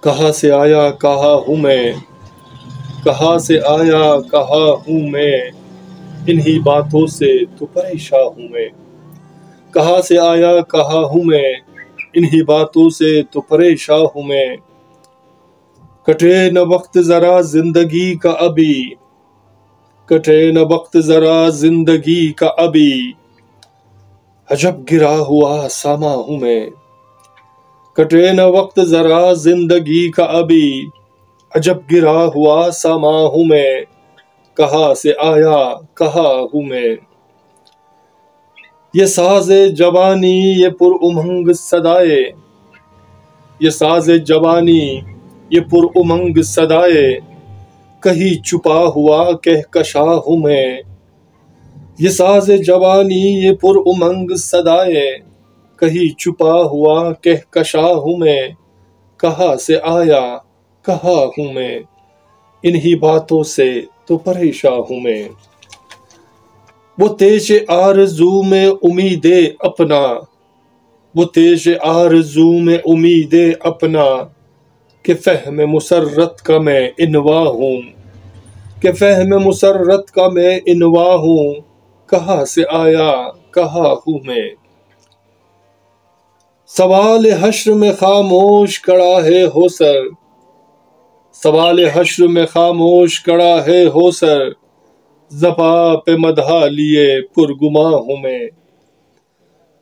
کہاں سے آیا کہاں ہوں میں، کہاں سے آیا کہاں ہوں میں، انہی باتوں سے تو پریشان ہوں میں، کہاں سے آیا کہاں ہوں میں، انہی باتوں سے تو پریشان ہوں میں، کٹے نہ وقت ذرا زندگی کا ابھی، کٹے نہ وقت ذرا زندگی کا ابھی، عجب گرا ہوا ساما ہوں میں، کٹے نہ وقت ذرا زندگی کا ابھی، عجب گرا ہوا ساما ہوں میں، کہاں سے آیا کہاں ہوں میں، یہ ساز جوانی یہ پر امنگ صدائے، یہ ساز جوانی یہ پر امنگ صدائے، کہیں چھپا ہوا کہکشاں ہوں میں، یہ ساز جوانی یہ پر امنگ صدائے، کہیں چھپا ہوا کہکشاں ہوں میں، کہاں سے آیا کہاں ہوں میں، انہی باتوں سے تو پریشان ہوں میں، وہ تیش آرزو میں امید اپنا، وہ تیش آرزو میں امید اپنا، کہ فہم مسرت کا میں انوا ہوں، کہ فہم مسرت کا میں انوا ہوں، کہاں سے آیا کہاں ہوں میں، سوال حشر میں خاموش کڑا ہے ہو سر، سوال حشر میں خاموش کڑا ہے ہو سر، زباں پہ مدحا لیے پرگماں ہوں میں،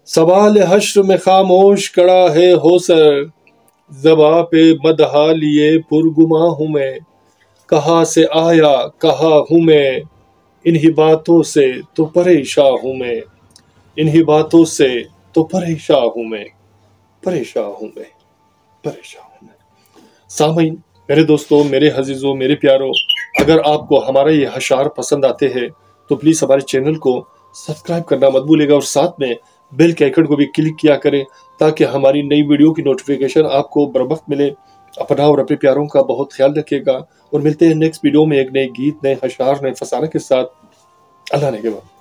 سوال حشر میں خاموش کڑا ہے ہو سر، زباں پہ مدحا لیے پرگماں ہوں میں، کہاں سے آیا کہاں ہوں میں، انہی باتوں سے تو پریشان ہوں میں، انہی باتوں سے تو پریشان ہوں میں، پریشان ہوں میں، پریشان ہوں میں۔ سامعین، میرے دوستوں، میرے عزیزوں، میرے پیاروں، اگر آپ کو ہمارا یہ اشعار پسند آتے ہیں تو پلیز ہمارے چینل کو سبسکرائب کرنا مت بھولیے گا، اور ساتھ میں بیل کے آئیکن کو بھی کلک کیا کریں تاکہ ہماری نئی ویڈیو کی نوٹیفیکیشن آپ کو بر وقت ملے۔ اپنا اور اپنے پیاروں کا بہت خیال رکھیے گا، اور ملتے ہیں نیکسٹ ویڈیو میں ایک نئے گیت، نئے اشعار، نئے فسانہ کے ساتھ۔ اللہ نے کے بعد۔